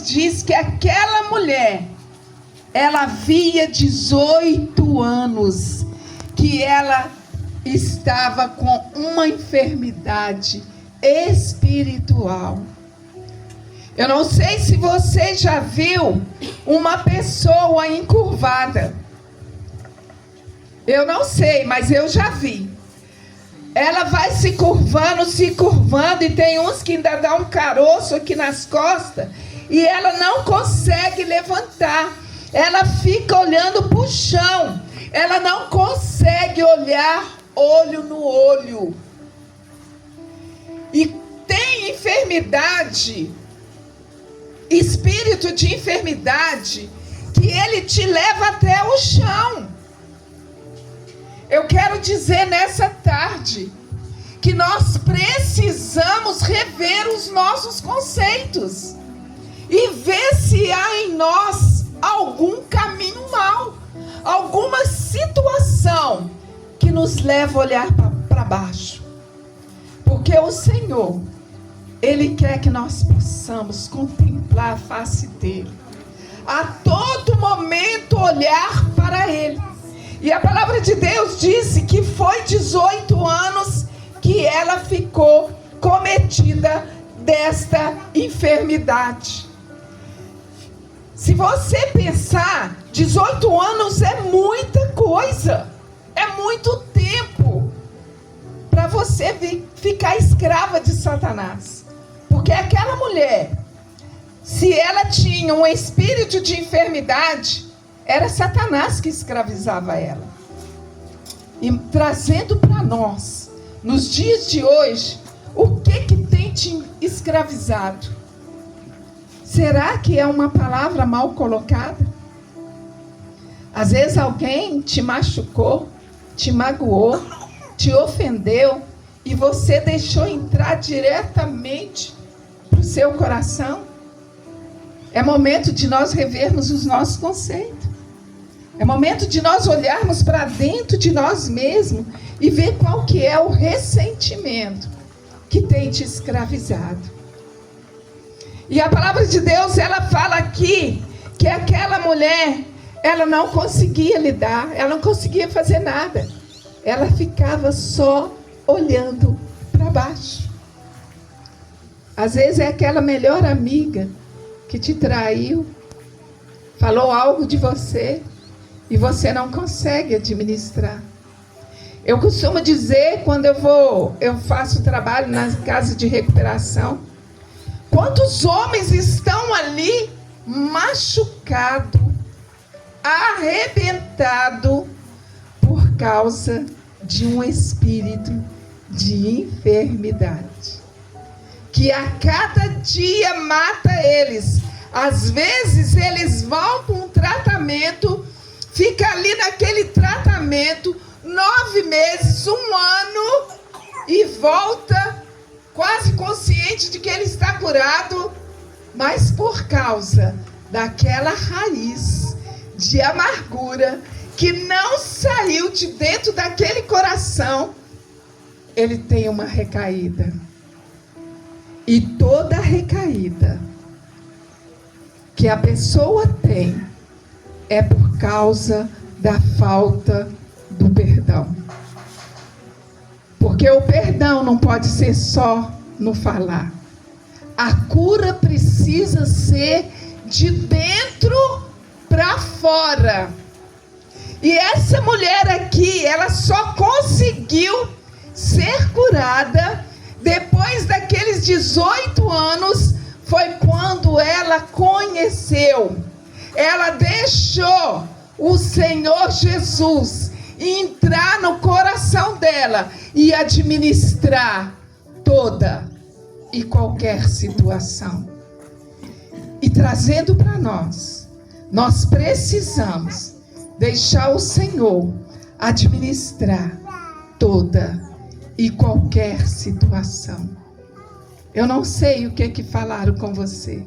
diz que aquela mulher, ela havia 18 anos que ela estava com uma enfermidade espiritual. Eu não sei se você já viu uma pessoa encurvada. Eu não sei, mas eu já vi. Ela vai se curvando, e tem uns que ainda dá um caroço aqui nas costas, e ela não consegue levantar. Ela fica olhando para o chão. Ela não consegue olhar olho no olho. E tem enfermidade, espírito de enfermidade, que ele te leva até o chão. Eu quero dizer nessa tarde que nós precisamos rever os nossos conceitos e ver se há em nós algum caminho mau, alguma situação que nos leva a olhar para baixo. Porque o Senhor, Ele quer que nós possamos contemplar a face dEle, a todo momento olhar para Ele. E a palavra de Deus disse que foi 18 anos que ela ficou cometida desta enfermidade. Se você pensar, 18 anos é muita coisa, é muito tempo para você ficar escrava de Satanás. Porque aquela mulher, se ela tinha um espírito de enfermidade, era Satanás que escravizava ela. E trazendo para nós, nos dias de hoje, o que tem te escravizado? Será que é uma palavra mal colocada? Às vezes alguém te machucou, te magoou, te ofendeu, e você deixou entrar diretamente para o seu coração. É momento de nós revermos os nossos conceitos. É momento de nós olharmos para dentro de nós mesmos e ver qual que é o ressentimento que tem te escravizado. E a palavra de Deus, ela fala aqui que aquela mulher, ela não conseguia lidar, ela não conseguia fazer nada. Ela ficava só olhando para baixo. Às vezes é aquela melhor amiga que te traiu, falou algo de você e você não consegue administrar. Eu costumo dizer, quando eu faço trabalho nas casas de recuperação, quantos homens estão ali machucados, arrebentados por causa de um espírito de enfermidade, que a cada dia mata eles. Às vezes eles vão para um tratamento, fica ali naquele tratamento 9 meses, 1 ano, e volta quase consciente de que ele está curado, mas por causa daquela raiz de amargura que não saiu de dentro daquele coração, ele tem uma recaída. E toda recaída que a pessoa tem é por causa da falta do perdão. Porque o perdão não pode ser só no falar. A cura precisa ser de dentro para fora. E essa mulher aqui, ela só conseguiu ser curada depois daqueles 18 anos, foi quando ela conheceu. Ela deixou o Senhor Jesus entrar no coração dela e administrar toda e qualquer situação. E trazendo para nós precisamos deixar o Senhor administrar toda e qualquer situação. Eu não sei o que falaram com você,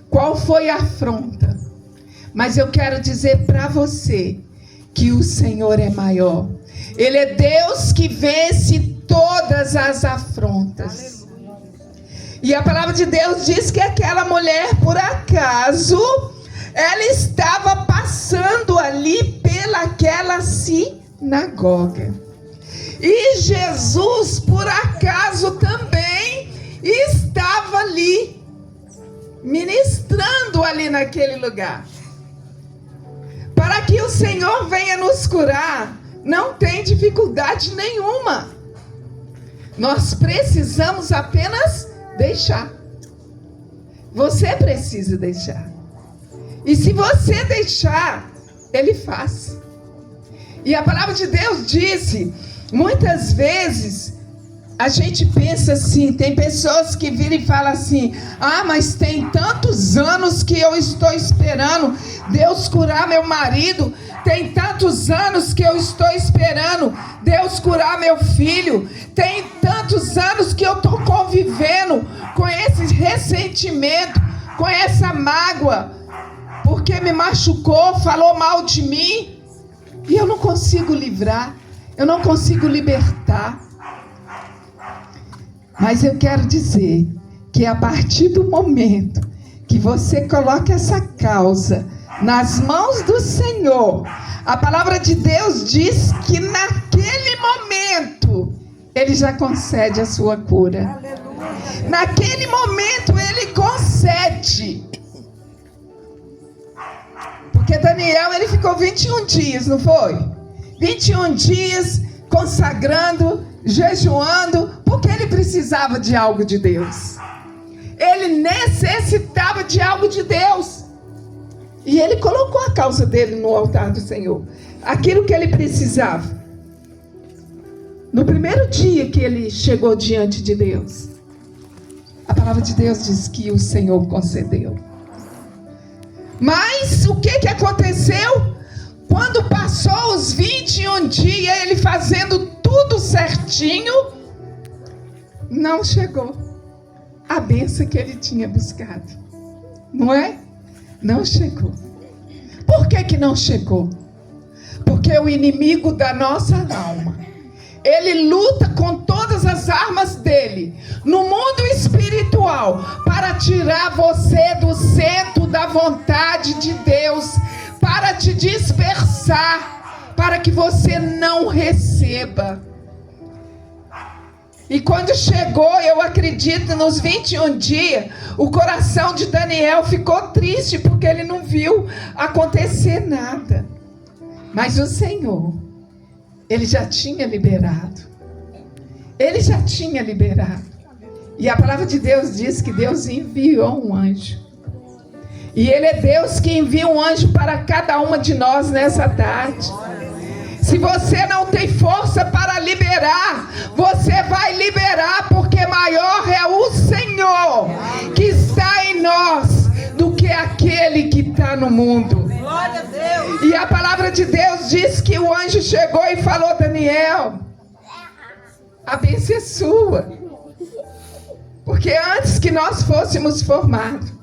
qual foi a afronta, mas eu quero dizer para você que o Senhor é maior. Ele é Deus que vence todas as afrontas. E a palavra de Deus diz que aquela mulher, por acaso, acaso ela estava passando ali pelaquela sinagoga. E Jesus, por acaso, também estava ali, ministrando ali naquele lugar. Para que o Senhor venha nos curar, não tem dificuldade nenhuma. Nós precisamos apenas deixar. Você precisa deixar. E se você deixar, Ele faz. E a palavra de Deus disse, muitas vezes, a gente pensa assim, tem pessoas que viram e falam assim, mas tem tantos anos que eu estou esperando Deus curar meu marido, tem tantos anos que eu estou esperando Deus curar meu filho, tem tantos anos que eu estou convivendo com esse ressentimento, com essa mágoa, porque me machucou, falou mal de mim, e eu não consigo livrar, eu não consigo libertar. Mas eu quero dizer que a partir do momento que você coloca essa causa nas mãos do Senhor, a palavra de Deus diz que naquele momento Ele já concede a sua cura. Naquele momento Ele concede. Porque Daniel, ele ficou 21 dias, não foi? 21 dias consagrando, jejuando, porque ele precisava de algo de Deus. Ele necessitava de algo de Deus. E ele colocou a causa dele no altar do Senhor. Aquilo que ele precisava. No primeiro dia que ele chegou diante de Deus, a palavra de Deus diz que o Senhor concedeu. Mas o que aconteceu? Quando passou os 21 dias, ele fazendo tudo certinho, não chegou a bênção que ele tinha buscado. Não é? Não chegou. Por que não chegou? Porque o inimigo da nossa alma, ele luta com todas as armas dele, no mundo espiritual, para tirar você do centro da vontade de Deus, para te dispersar, para que você não receba. E quando chegou, eu acredito, nos 21 dias, o coração de Daniel ficou triste, porque ele não viu acontecer nada. Mas o Senhor, Ele já tinha liberado. Ele já tinha liberado. E a palavra de Deus diz que Deus enviou um anjo. E Ele é Deus que envia um anjo para cada uma de nós nessa tarde. Se você não tem força para liberar, você vai liberar, porque maior é o Senhor que está em nós do que aquele que está no mundo. Glória a Deus. E a palavra de Deus diz que o anjo chegou e falou: Daniel, a bênção é sua. Porque antes que nós fôssemos formados,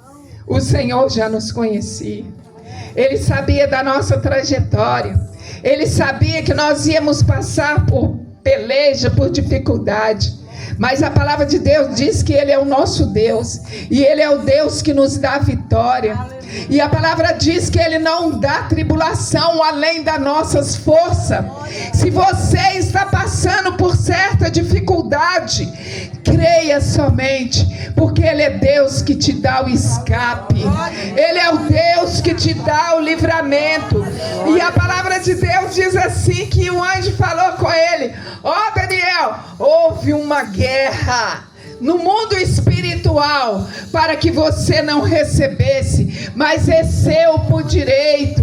o Senhor já nos conhecia. Ele sabia da nossa trajetória. Ele sabia que nós íamos passar por peleja, por dificuldade. Mas a palavra de Deus diz que Ele é o nosso Deus. E Ele é o Deus que nos dá vitória. E a palavra diz que Ele não dá tribulação além das nossas forças. Se você está passando por certa dificuldade, creia somente, porque Ele é Deus que te dá o escape. Ele é o Deus que te dá o livramento. E a palavra de Deus diz assim, que o anjo falou com ele: ó Daniel, houve uma guerra no mundo espiritual para que você não recebesse, mas é seu por direito.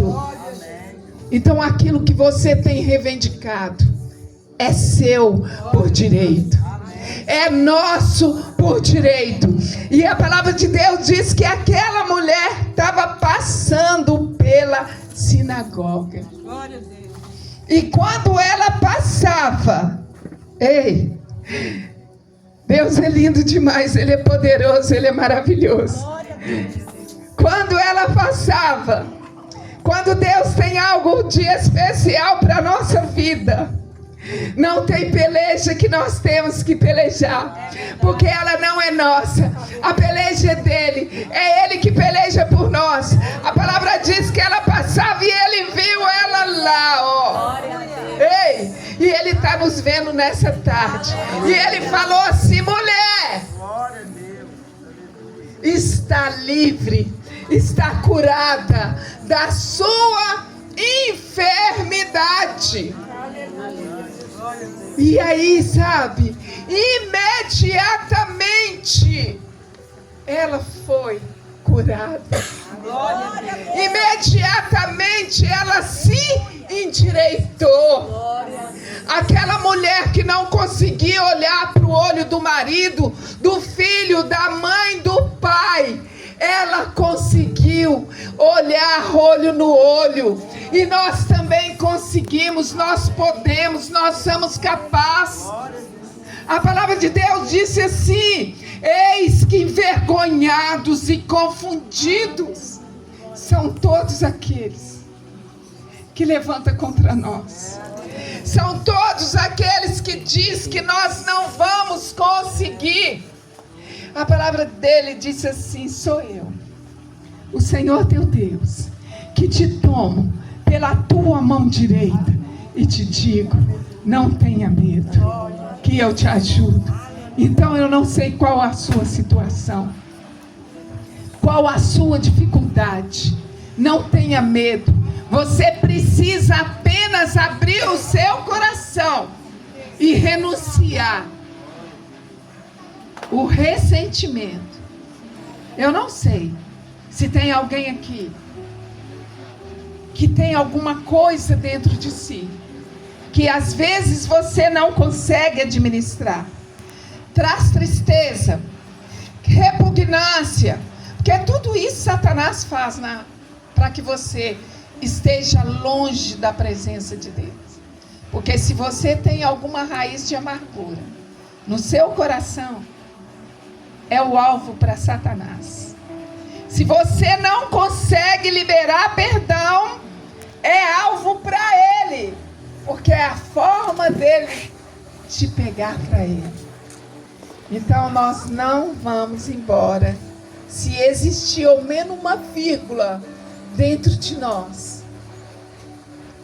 Então aquilo que você tem reivindicado é seu por direito, é nosso por direito. E a palavra de Deus diz que aquela mulher estava passando pela sinagoga. Glória a Deus. E quando ela passava, ei, Deus é lindo demais, Ele é poderoso, Ele é maravilhoso. Glória a Deus. Quando ela passava, quando Deus tem algo de especial para a nossa vida, não tem peleja que nós temos que pelejar, porque ela não é nossa. A peleja é dele, é Ele que peleja por nós. nessa tarde. E ele falou assim: mulher, está livre, está curada da sua enfermidade. E aí, sabe, imediatamente ela foi curada. Imediatamente ela se endireitou. Aquela mulher que não conseguia olhar para o olho do marido, do filho, da mãe, do pai, ela conseguiu olhar olho no olho. E nós também conseguimos, nós podemos, nós somos capazes. A palavra de Deus disse assim: eis que envergonhados e confundidos são todos aqueles que levantam contra nós. São todos aqueles que diz que nós não vamos conseguir. A palavra dele disse assim: sou eu, o Senhor teu Deus, que te tomo pela tua mão direita e te digo: não tenha medo, que eu te ajudo. Então eu não sei qual a sua situação, qual a sua dificuldade. Não tenha medo. Você precisa apenas abrir o seu coração e renunciar o ressentimento. Eu não sei se tem alguém aqui que tem alguma coisa dentro de si que às vezes você não consegue administrar. Traz tristeza, repugnância, porque tudo isso Satanás faz para que você esteja longe da presença de Deus. Porque se você tem alguma raiz de amargura no seu coração, é o alvo para Satanás. Se você não consegue liberar perdão, é alvo para ele, porque é a forma dele te pegar para ele. Então nós não vamos embora se existir ao menos uma vírgula dentro de nós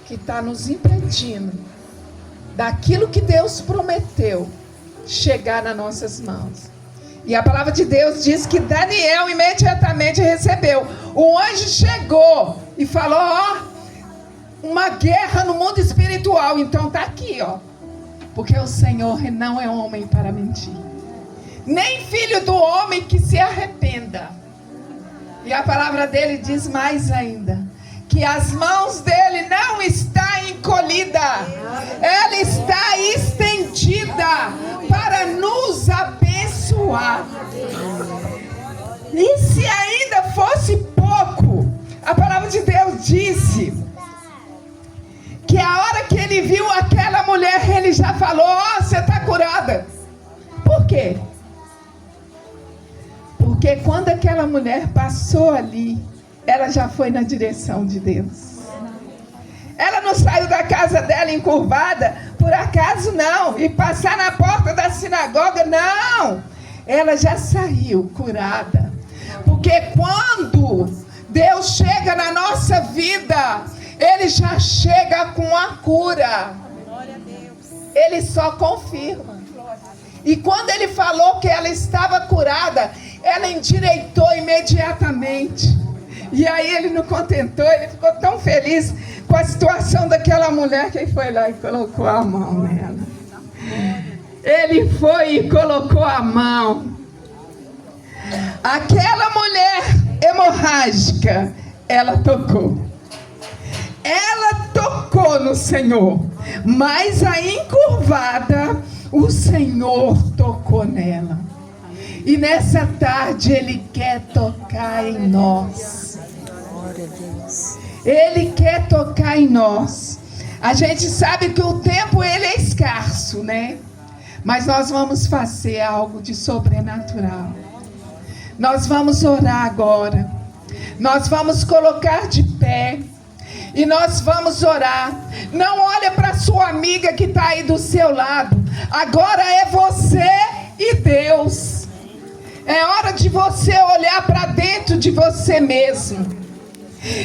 que está nos impedindo daquilo que Deus prometeu chegar nas nossas mãos. E a palavra de Deus diz que Daniel imediatamente recebeu. O anjo chegou e falou: ó, uma guerra no mundo espiritual. Então está aqui, ó, porque o Senhor não é homem para mentir, nem filho do homem que se arrependa. E a palavra dele diz mais ainda, que as mãos dele não está encolhida, ela está estendida para nos abençoar. E se ainda fosse pouco, a palavra de Deus disse que a hora que ele viu aquela mulher, ele já falou: ó, você está curada. Por quê? Porque quando aquela mulher passou ali, ela já foi na direção de Deus. Ela não saiu da casa dela encurvada por acaso, não. E passar na porta da sinagoga, não. Ela já saiu curada. Porque quando Deus chega na nossa vida, Ele já chega com a cura. Ele só confirma. E quando Ele falou que ela estava curada, ela endireitou imediatamente. E aí ele não contentou, ele ficou tão feliz com a situação daquela mulher que ele foi lá e colocou a mão nela. Ele foi e colocou a mão. Aquela mulher hemorrágica, ela tocou. Ela tocou no Senhor, mas a encurvada, o Senhor tocou nela. E nessa tarde Ele quer tocar em nós. Ele quer tocar em nós. A gente sabe que o tempo ele é escasso, né? Mas nós vamos fazer algo de sobrenatural. Nós vamos orar agora. Nós vamos colocar de pé. E nós vamos orar. Não olha para sua amiga que está aí do seu lado. Agora é você e Deus. É hora de você olhar para dentro de você mesmo.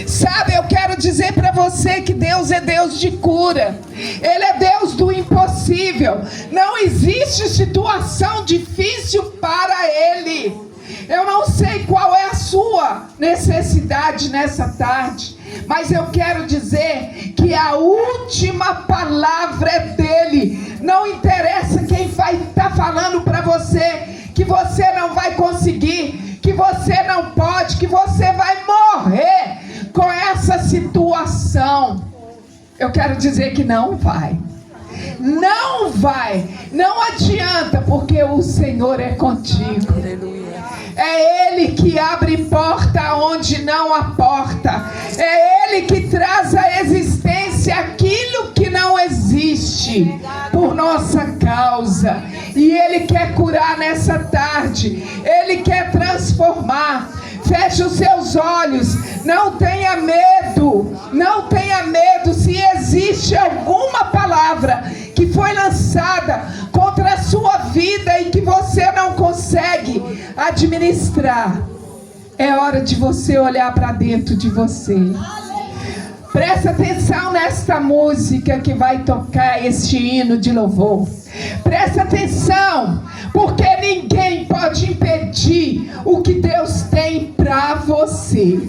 Sabe, eu quero dizer para você que Deus é Deus de cura. Ele é Deus do impossível. Não existe situação difícil para Ele. Eu não sei qual é a sua necessidade nessa tarde, mas eu quero dizer que a última palavra é dele. Não interessa quem vai estar falando para você que você não vai conseguir, que você não pode, que você vai morrer com essa situação. Eu quero dizer que não vai. Não vai. Não adianta, porque o Senhor é contigo. É Ele que abre porta onde não há porta. É Ele que traz à existência aquilo que não existe por nossa causa. E Ele quer curar nessa tarde. Ele quer transformar. Feche os seus olhos. Não tenha medo. Não tenha medo. Se existe alguma palavra que foi lançada contra a sua vida e que você não consegue administrar, é hora de você olhar para dentro de você. Presta atenção nesta música que vai tocar este hino de louvor. Presta atenção, porque ninguém pode impedir o que Deus tem para você.